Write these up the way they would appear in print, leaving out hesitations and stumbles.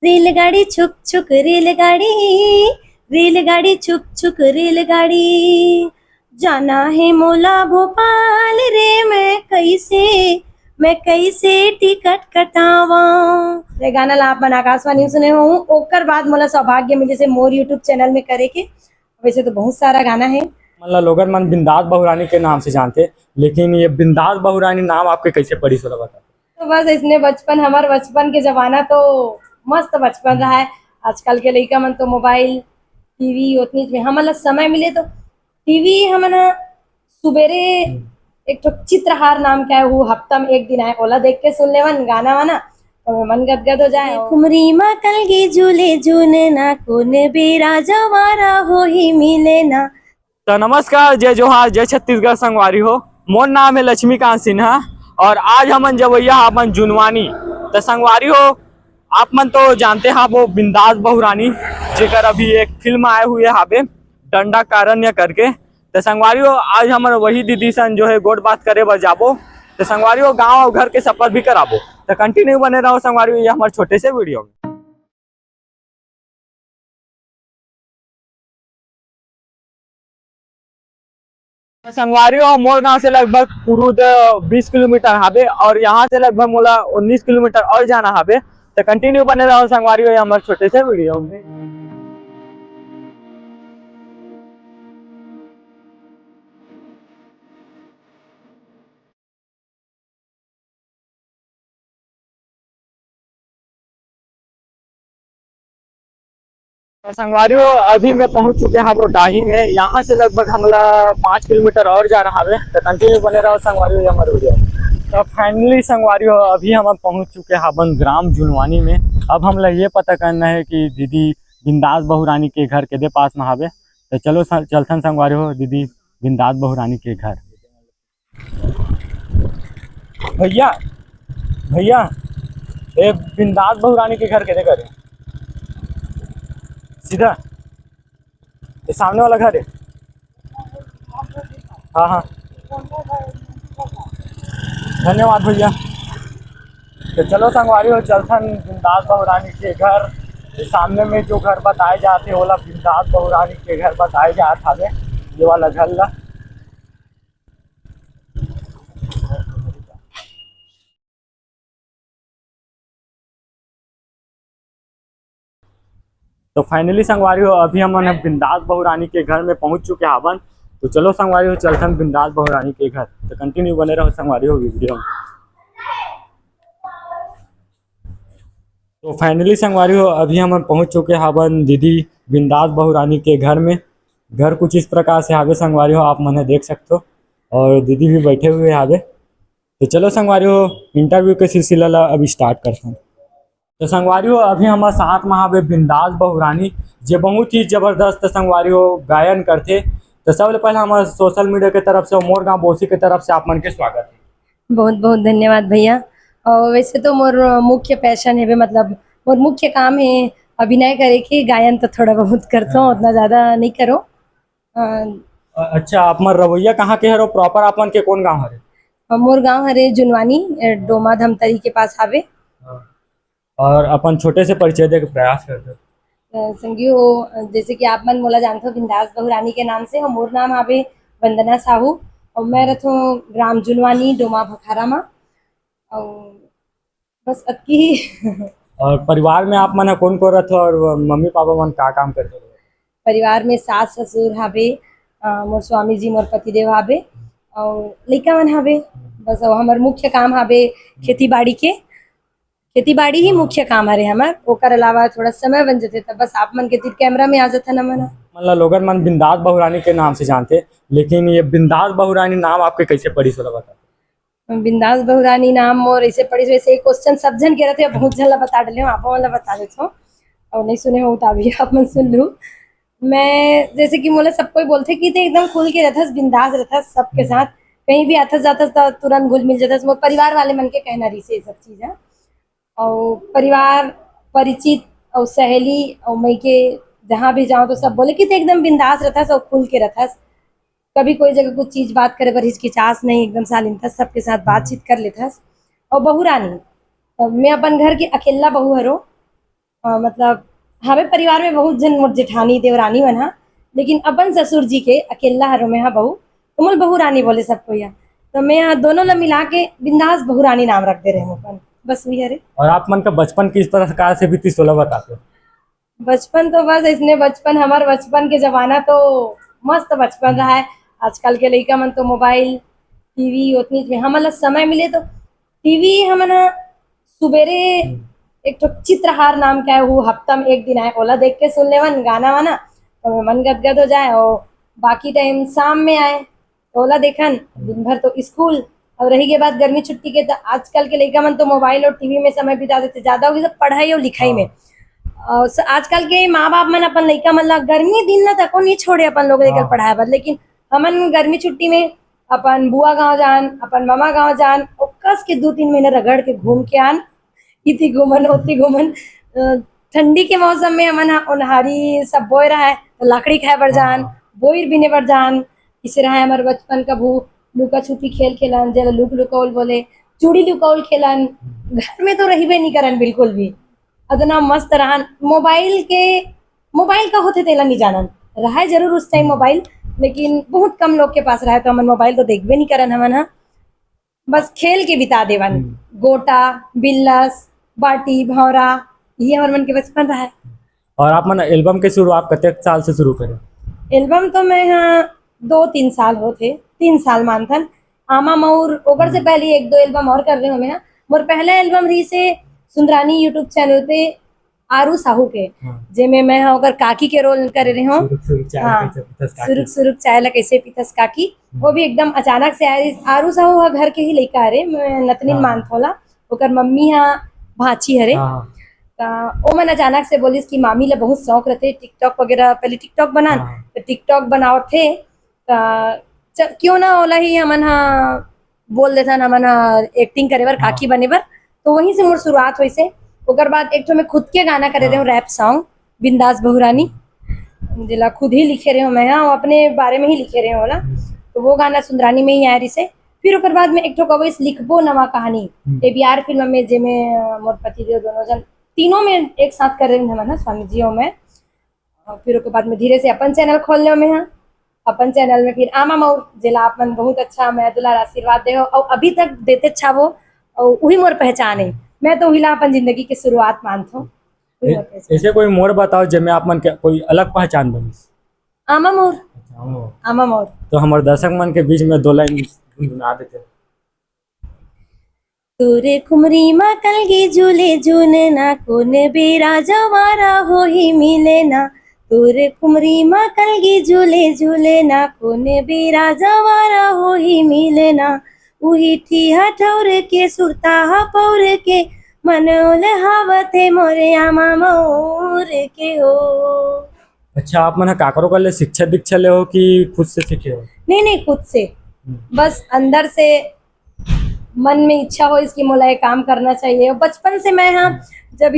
रेलगाड़ी छुक छुक रेलगाड़ी, रेलगाड़ी छुक छुक रेलगाड़ी, जाना है मोला भोपाल रे, मैं कैसे टिकट कटावा। ये गाना ला अपन आकाशवाणी सुने हो, ओकर बाद मोला सौभाग्य मिले से मोर यूट्यूब चैनल में करे के। वैसे तो बहुत सारा गाना है। मतलब लोगन मन बिंदास बहुरानी के नाम से जानते, लेकिन ये बिंदास बहुरानी नाम आपके कैसे पड़ी सोला बता। तो बस इसने बचपन, हमारे बचपन के जमाना तो मस्त बचपन रहा है। आजकल के लड़का मन तो मोबाइल टीवी उतनी में हमन समय मिले तो टीवी हमन सुबेरे एक तो चित्रहार नाम का है, वो हफ्ता में एक दिन आए, ओला देख के सुन लेवन गाना वाना तो मन गदगद हो जाए। कुमरी मा कलगी झूले जूने ना, कोने बेरा जवारा हो ही मिले ना। तो नमस्कार, जय जोहार, जय छत्तीसगढ़ संगवारी हो। मोर नाम है लक्ष्मीकांत सिन्हा और आज हमन जवैया हमन जुनवानी। तो संगवारी हो, आप मन तो जानते हैं वो बिंदास बहुरानी, जेकर अभी एक फिल्म आए हुए हावे डंडा कारण्य करके। तो संगवारी हो, आज हमन वही दीदी सन जो है गोट बात करे बर जाबो। तो संगवारी हो, गाँव और घर के सफर भी कराबो। तो कंटिन्यू बने रहो संगवारी हो, ये हमारे छोटे से वीडियो में। संगवारी हो, मोर गांव से लगभग कुरुद 20 किलोमीटर हावे और यहाँ से लगभग मोला 19 किलोमीटर और जाना हावे। तो कंटिन्यू बने रहो संगवारी हो, हमारे छोटे से वीडियो में। तो संगवारी हो, अभी मैं पहुंच चुके हैं रोटाही में। यहाँ से लगभग हमला 5 किलोमीटर और जाना हावे। तो कंटिन्यू बने रहो संगवारी हो, हमारे वीडियो। तो फाइनली संगवारी हो, अभी हम पहुंच चुके हैं हवन ग्राम जुनवानी में। अब हम लोग ये पता करना है कि दीदी बिंदास बहुरानी के घर के पास में हावे। तो चलो चलथन संगवारी हो दीदी बिंदास बहुरानी के घर। भैया भैया, ये बिंदास बहुरानी के घर के करे सीधा ये सामने वाला घर है। हाँ हाँ, धन्यवाद भैया। तो चलो संगवारी हो, चलथन बिंदास बहुरानी के घर। सामने में जो घर बताए जाते ओला बिंदास बहुरानी के घर बताए जात हावे, ये वाला घर ला। तो फाइनली संगवारी हो, अभी हम बिंदास बहुरानी के घर में पहुंच चुके हवन। तो चलो संगवारी हो, चलथन बिंदास बहुरानी के घर। तो कंटिन्यू बने रहो संगवारी हो वीडियो में। तो फाइनली संगवारी हो, अभी हम पहुंच चुके हवन दीदी बिंदास बहुरानी के घर में। घर कुछ इस प्रकार से हावे संगवारी हो, आप मने देख सकते हो और दीदी भी बैठे हुए हावे। तो चलो संगवारी हो, इंटरव्यू के सिलसिला ला अभी स्टार्ट करते हैं। तो संगवारी हो, अभी हमारे साथ में हावे बिंदास बहुरानी, जो बहुत ही जबरदस्त संगवारी हो गायन करते। तो सबसे पहले हमारे सोशल मीडिया की तरफ से और मोर गाँव बोसी की तरफ से आप मन के स्वागत है। बहुत बहुत धन्यवाद भैया। और वैसे तो मोर मुख्य पैशन है, मतलब मोर मुख्य काम है अभिनय करे के, गायन तो थोड़ा बहुत करता हूँ, उतना ज़्यादा नहीं करो। अच्छा, आप मन रवैया कहाँ के हरो? प्रॉपर आप मन के कौन गाँव हरे? मोर गांव हरे जुनवानी, डोमा धमतरी के पास आवे। और अपन छोटे से परिचय दे के प्रयास करते। संगियो, जैसे कि आप मन मोला जानते हो बिंदास बहुरानी के नाम से, और मोर नाम आवे वंदना साहू, और मैं रहता हूँ ग्राम जुनवानी डोमा भखारा में। और बस अतकी ही। और परिवार में आप मन कौन कौन रहते और मम्मी पापा मन का काम करते? परिवार में सास ससुर हावे, मोर स्वामी जी मोर पतिदेव हावे और लइका मन हावे। बस अब हमार मुख्य काम हावे खेती बाड़ी के, खेती बाड़ी ही मुख्य काम हरे हमार। ओकर अलावा थोड़ा समय बन जाते तब बस आप मन के तीर कैमरा में आ जाता न मन। मतलब लोगन मन बिंदास बहुरानी के नाम से जानते, लेकिन ये बिंदास बहुरानी नाम आपके कैसे पड़ी सोला बता। बिंदास बहुरानी नाम मोर ऐसे पड़ी, वैसे एक क्वेश्चन सब जन के रहते, बहुत जन ला बता डले, आप मन ला बता देते हो और नहीं सुने हो तो अभी आप मन सुन लू। मैं जैसे कि मोला सब कोई बोलते कि ते एकदम खुल के रहथस, बिंदास रहथस सबके साथ, कहीं भी आथस जाथस तो तुरंत घुल मिल जाथस। मोर परिवार वाले मन के कहना रही से ये सब चीज़ है। और परिवार परिचित और सहेली और मई के जहाँ भी जाऊँ तो सब बोले कि ते एकदम बिंदास रहथस और खुल के रहथस, कभी कोई जगह कुछ चीज़ बात करे पर हिचकिचास नहीं, एकदम शालीनता सबके साथ बातचीत कर लेथस। और बहुरानी, मैं अपन घर की अकेला बहू हरो, मतलब हमें परिवार में बहुत जन मोर जेठानी देवरानी मन हा, लेकिन अपन ससुर जी के अकेला हरो में हा बहू, तो मोल बहू रानी बोले सबको या, तो मैं यहाँ दोनों ला मिला के बिंदास बहू रानी नाम रख दे रहे हैं अपन, बस वही हरे। और आप मन का बचपन किस प्रकार से बीती, 16 बताते हो। बचपन तो बस इसने बचपन, हमारे बचपन के जमाना तो मस्त बचपन रहा है। आजकल के लड़का मन तो मोबाइल टीवी उतनी में, हमला समय मिले तो टीवी हमन सुबेरे एक तो चित्रहार नाम का है, वो हफ्ता में एक दिन आए, ओला देख के सुन ले मन गाना वाना, तो मन गदगद हो जाए। और बाकी टाइम शाम में आए तो ओला देखन, दिन भर तो स्कूल। और रही के बाद गर्मी छुट्टी के, तो आजकल के लड़का मन तो मोबाइल और टीवी में समय बिता देते, ज्यादा होगी तो पढ़ाई और लिखाई में। और आजकल के माँ बाप मन अपन लड़का मन ला गर्मी दिन ला तको नहीं छोड़े अपन लोग लेकर पढ़ाए बर, लेकिन हमन गर्मी छुट्टी में अपन बुआ गांव जान, अपन मामा गांव जान, और कस के 2-3 महीने रगड़ के घूम के आन, इति घूमन होती घूमन। ठंडी के मौसम में हमन उन्हारी सब बोए रहा है, तो लकड़ी खाए बर जान, बोईर बिने बर जान। इसे रहा है हमारे बचपन का भू, लुका छुपी खेल खेलन, जला लुक लुकाउल बोले, चूड़ी लुकाउल खेलन। घर में तो रहीबे नहीं करन बिल्कुल भी, अदना मस्त रहन। मोबाइल का होते तेला नहीं जानन, रहा है जरूर उस टाइम मोबाइल, लेकिन बहुत कम लोग के पास रहा है, तो हमन मोबाइल तो देखबे नहीं करन हमन हा, बस खेल के बिता देवन। गोटा बिल्लस बाटी भौरा, ये हमारे मन के बचपन रहा है। और आप मन एल्बम के शुरुआत कतेक साल से शुरू करें। एल्बम तो मैं यहाँ 2-3 साल होते, 3 साल मानथन। आमा मऊर ओकर से पहले 1-2 एल्बम और कर रहे हो मैं। मोर पहला एल्बम रही से सुंदरानी यूट्यूब चैनल पे आरू साहू के, जेमे मैं ओकर काकी के रोल कर रही हूँ। हाँ, सुरुक चाय ला कैसे पीतस काकी, वो भी एकदम अचानक से आए। आरू साहू हा घर के ही लइका हरे, मैं नतनीन मानथोला, ओकर मम्मी हा भाची हरे। ओ मन अचानक से बोलिस कि मामी ला बहुत शौक रहते टिकटॉक वगैरह, पहले टिकटॉक बनान, तो टिकटॉक बनाओ थे, क्यों ना ओला ही हमन हा बोल देथन, हमन हा एक्टिंग करे बर, काकी बने बर। तो वहीं से मोर शुरुआत हुई से। ओकर बाद एक तो मैं खुद के गाना करे रहे हूँ, रैप सॉन्ग बिंदास बहुरानी, जिला खुद ही लिखे रहे हूँ मैं, हाँ अपने बारे में ही लिखे रहे होला, तो वो गाना सुंदरानी में ही आया रही से। फिर ओकर बाद में एक तो कवैस लिखबो नवा कहानी एबीआर फिल्म में, जेमे मोर पति देव दोनों जन तीनों में एक साथ कर रहे हैं हमन, स्वामी जी और मैं। और फिर ओकर बाद में धीरे से अपन चैनल खोल ले में, हाँ अपन चैनल में फिर आमा मऊर, जिला आप मन बहुत अच्छा मैं दुलार आशीर्वाद दे हो, और अभी तक देते अच्छा वो, और वही मोर पहचान है। मैं तो हिला अपन जिंदगी की शुरुआत मानता हूँ। ऐसे कोई मोड़ बताओ जिसमें आप मन के कोई अलग पहचान बनी। आमा मऊर, आमा मऊर। तो हमारे दर्शक मन के बीच में 2 लाइन गुनगुना देते। तोरे कुमरी मा कलगी झूले झूने ना, कोने बेरा जवारा हो ही मिले ना। तोरे कुमरी मा कलगी झूले झूले ना, कोने बेरा जवारा हो ही मिले ना। उही ठिहा ठौर के सुरता हा पौर के, मनोल हावते मोरे आमा मऊर के हो। अच्छा, आप मन काकरो कर ले शिक्षा दीक्षा ले हो कि खुद से सीखे हो। नहीं, खुद से, बस अंदर से मन में इच्छा हो इसकी, मोला ये काम करना चाहिए। और बचपन से मैं हाँ, जब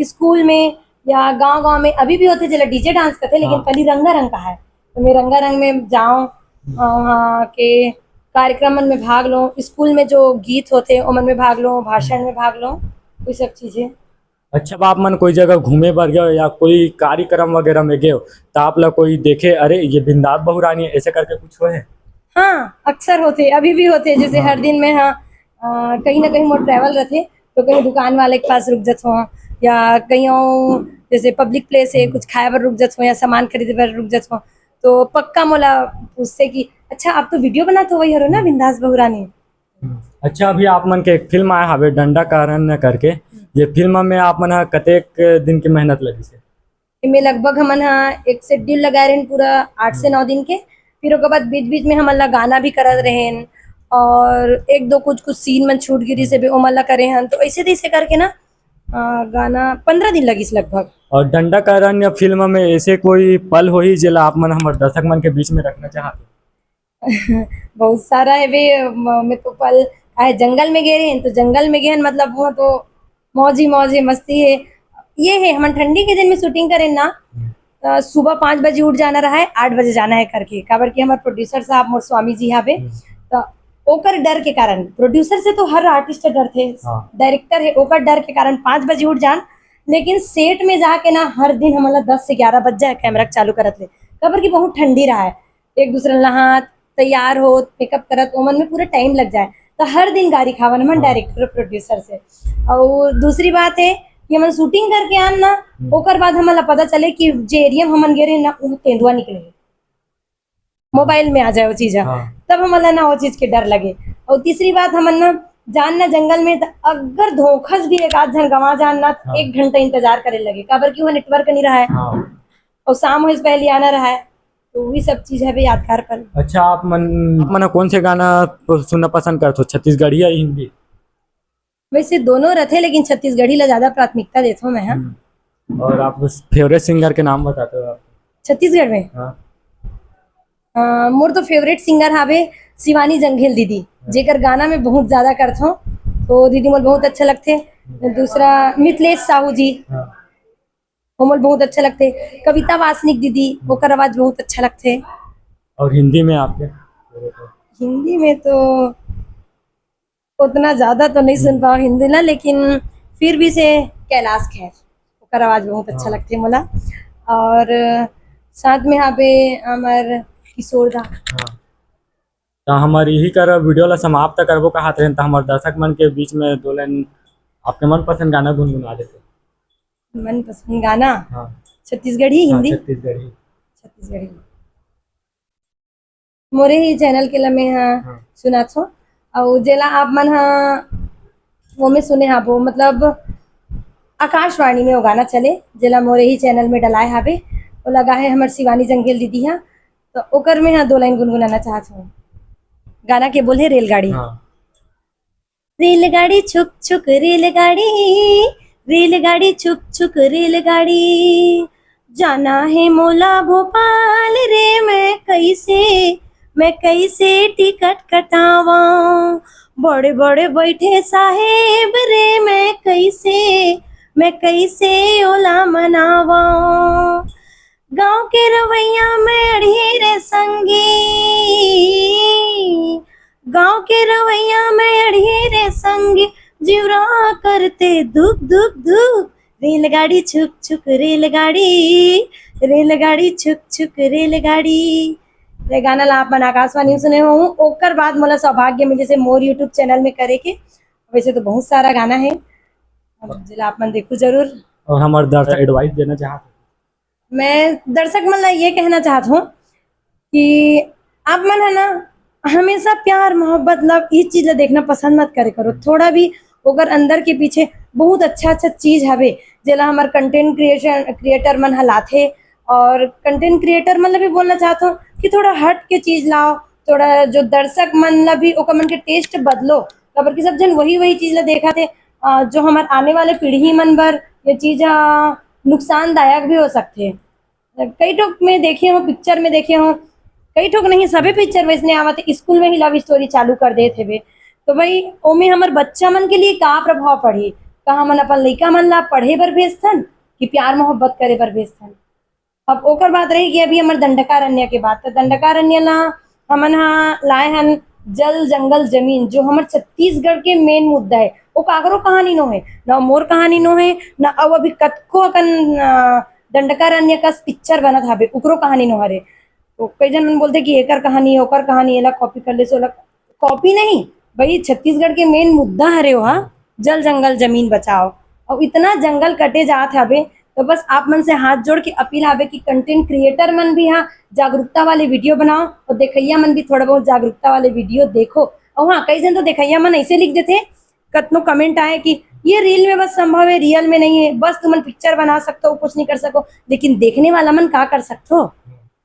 स्कूल में या गांव में अभी भी होते चले डीजे डांस करते, लेकिन पहले रंगा रंग का है, तो मैं रंगा रंग में जाऊँ, वहाँ के कार्यक्रम में भाग लो, स्कूल में जो गीत होते उमन में भाग लो, भाषण में भाग लो, ये सब चीजें। अच्छा, आप मन कोई जगह घूमे बर गए या कोई कार्यक्रम वगैरह में गए तो आप लोग कोई देखे, अरे ये बिंदास बहुरानी है, ऐसे करके कुछ हो है। हाँ, अक्सर होते, अभी भी होते। जैसे हर दिन में हाँ कहीं ना कहीं मोर ट्रैवल रहते, तो कहीं दुकान वाले के पास रुक जाते हो, या कहीं जैसे पब्लिक प्लेस है कुछ खाए पर रुक जाते हो, या सामान खरीदे पर रुक जाते हो, तो पक्का मोला उससे कि अच्छा आप तो वीडियो बनाते हो, वही हरो ना बिंदास बहुरानी। अच्छा, अभी आप मन के एक फिल्म आया हवे डंडा कारण करके, ये फिल्म में आप मन कतेक दिन की मेहनत लगी से। इनमें लगभग हमन एक शेड्यूल लगाए रहे पूरा 8 से 9 दिन के। फिर उसके बाद बीच बीच में हमन गाना भी करत रहे, और 1-2 कुछ सीन मन छूट गिरी से भी ओमन करे हैं, तो ऐसे तैसे करके ना गाना 15 दिन लगी लगभग। और डंडा कारण या फिल्म में ऐसे कोई पल हो ही जिला आप मन हमारे दर्शक मन के बीच में रखना चाहते। बहुत सारा है वे, मैं तो पल आए जंगल में गए हैं, तो जंगल में गए मतलब वो तो मौज है, मस्ती है। ये है हम ठंडी के दिन में शूटिंग करें ना, सुबह 5 बजे उठ जाना रहा है, 8 बजे जाना है करके, काबर कि हमारे प्रोड्यूसर साहब मोर स्वामी जी यहाँ पे, तो ओकर डर के कारण, प्रोड्यूसर से तो हर आर्टिस्ट डर थे, डायरेक्टर है ओकर डर के कारण 5 बजे उठ जान, लेकिन सेट में जाके ना हर दिन हमारा 10 से 11 बज जाए कैमरा चालू करत ले, कबर की बहुत ठंडी रहा है, एक दूसरे नहात तैयार हो मेकअप करत ओमन में पूरा टाइम लग जाए, तो हर दिन गाड़ी खावन मन डायरेक्टर प्रोड्यूसर से। और दूसरी बात है कि हमन शूटिंग करके आन ना, ओकर बाद हमला पता चले कि जे एरिया हमन गे रहे ना वो तेंदुआ निकले, मोबाइल में आ जाए वो चीज, तब हमला ना वो चीज के डर लगे। और तीसरी बात हमन ना जान ना जंगल में अगर धोखस भी एक आध जन गवा जान ना 1 घंटा इंतजार करे लगे, काबर की वो नेटवर्क नहीं रहा है और शाम हो पहले आना रहा है, तो वही सब चीज है यादगार पल। अच्छा, आप मन कौन से गाना सुनना पसंद करते हो, छत्तीसगढ़ी या हिंदी? वैसे दोनों रहते, लेकिन छत्तीसगढ़ी ला ज्यादा प्राथमिकता देता हूँ मैं। हाँ। और आप फेवरेट सिंगर के नाम बताते हो छत्तीसगढ़ में? मोर तो फेवरेट सिंगर हावे शिवानी जंघेल दीदी, जेकर गाना में बहुत ज्यादा करता हूँ, तो दीदी मोल बहुत अच्छा लगते। दूसरा मिथिलेश साहू जी, वो मोल बहुत अच्छा लगते। कविता वासनिक दीदी, ओकर आवाज बहुत अच्छा लगते। और हिंदी में आपके? हिंदी में तो उतना ज्यादा तो नहीं सुन पाओ हिंदी ना, लेकिन फिर भी से कैलाश खेर, ओकर आवाज बहुत अच्छा लगते मोला। और साथ में यहाँ पे अमर किशोर दा। तो हमारी यही कर वीडियो ला समाप्त करबो कहा थे, तो हमारे दर्शक मन के बीच में 2 लाइन आपके मनपसंद गाना गुनगुना देते। मनपसंद गाना? छत्तीसगढ़ी हिंदी? छत्तीसगढ़ी मोरे ही चैनल के लमे सुना छो, और जेला आप मन वो में सुने हाँ, वो मतलब आकाशवाणी में वो गाना चले, जेला मोरे ही चैनल में डलाए हावे, वो लगा है हमार शिवानी जंघेल दीदी। हाँ, तो ओकर में 2 लाइन गुनगुनाना चाहत हूँ। गाना के बोल है रेलगाड़ी। रेलगाड़ी छुक छुक रेलगाड़ी, रेलगाड़ी छुक छुक रेलगाड़ी, जाना है मोला भोपाल रे, मैं कैसे टिकट कटावा, बड़े बड़े बैठे साहेब रे, मैं कैसे ओला मनावा, गांव के रवैया में अड़ी रे संगी, गांव के रवैया में अड़ी रे संगी, जीवरा करते दुख दुख दुख, रेलगाड़ी छुक छुक रेलगाड़ी, रेलगाड़ी छुक छुक रेलगाड़ी। ये गाना ला आप मन आकाशवाणी सुने हो, ओकर बाद मोला सौभाग्य मिले से मोर यूट्यूब चैनल में करे के। वैसे तो बहुत सारा गाना है, जिला आप मन देखो जरूर। और हमारे दर्शक एडवाइस देना चाहते? मैं दर्शक मन ला ये कहना चाहता हूँ कि आप मन है ना हमेशा प्यार मोहब्बत लव इस चीज देखना पसंद मत करे करो, थोड़ा भी ओकर अंदर के पीछे बहुत अच्छा अच्छा चीज हवे, जेला हमार कंटेंट क्रिएटर मन हलाथे। और कंटेंट क्रिएटर मन ला भी बोलना चाहता हूँ कि थोड़ा हट के चीज लाओ, थोड़ा जो दर्शक मन ला भी ओकर मन के टेस्ट बदलो, खबर की सब जन वही चीज ला देखा थे, जो हमारे आने वाले पीढ़ी मन बर ये चीज नुकसानदायक भी हो सकते हैं। कई ठोक में देखे हो, पिक्चर में देखे हो, कई ठोक नहीं सभी पिक्चर वैसने आवत, स्कूल में ही लव स्टोरी चालू कर देते थे, तो भाई ओमे हमारे बच्चा मन के लिए का प्रभाव पड़ी, का हमन अपन लइका मन ला पढ़े बर भेजथन कि प्यार मोहब्बत करे बर भेजथन। अब ओकर बात रही कि अभी हमारे दंडकारण्य के बात, तो दंडकारण्य ला हमन लाए हन जल जंगल जमीन, जो हमारे छत्तीसगढ़ के मेन मुद्दा है, वो कागरो कहानी नो है ना, मोर कहानी नो है ना, अब अभी कतको अकन दंडकारण्य का पिक्चर बनत हावे उकरो कहानी नो हरे। तो कई जन मन बोलते कि एकर कहानी ओकर कहानी एला कॉपी कर ले, सो कॉपी नहीं भाई, छत्तीसगढ़ के मेन मुद्दा हरे वहाँ जल जंगल जमीन बचाओ। और इतना जंगल कटे जात हवे, तो बस आप मन से हाथ जोड़ के अपील आवे कि कंटेंट क्रिएटर मन भी हाँ जागरूकता वाले वीडियो बनाओ, और देखैया मन भी थोड़ा बहुत जागरूकता वाले वीडियो देखो। और हाँ, कई जन तो देखैया मन ऐसे लिख देते, कतनो कमेंट आए कि ये रील में बस संभव है, रियल में नहीं है, बस तुम पिक्चर बना सकते हो, कुछ नहीं कर सको। लेकिन देखने वाला मन का कर सकते हो,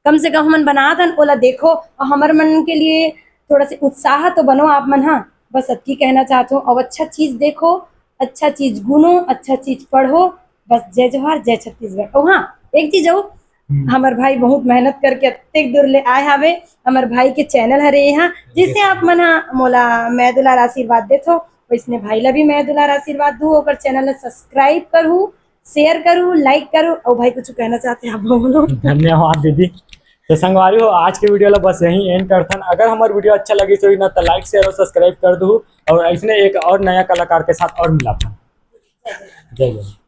कम से कम मन बना दन ओला देखो, और हमारे मन के लिए थोड़ा सा उत्साह तो बनो आप मन। हाँ, बस अति कहना चाहता हूँ। और अच्छा चीज देखो, अच्छा चीज गुनो, अच्छा चीज पढ़ो, बस जय जवाहर जय छत्तीसगढ़। और हाँ, एक चीज हो, हमार भाई बहुत मेहनत करके अत्यधिक दूर ले आए हावे, हमार भाई के चैनल हरे यहाँ, जिससे आप मन मोला मैं दुलार आशीर्वाद देथो, वैसने भाई ला भी मैं दुलार आशीर्वाद दू। ओकर चैनल ला सब्सक्राइब करूँ, शेयर करूँ, लाइक करूँ। और भाई कुछ कहना चाहते हैं आप बोलो? धन्यवाद दीदी। तो संगवारी हो, आज के वीडियो ला बस यही एंड करथन। अगर हमारी वीडियो अच्छा लगी तो ना तो लाइक शेयर और सब्सक्राइब कर दू, और ऐसे एक और नया कलाकार के साथ और मिला था। जय जय।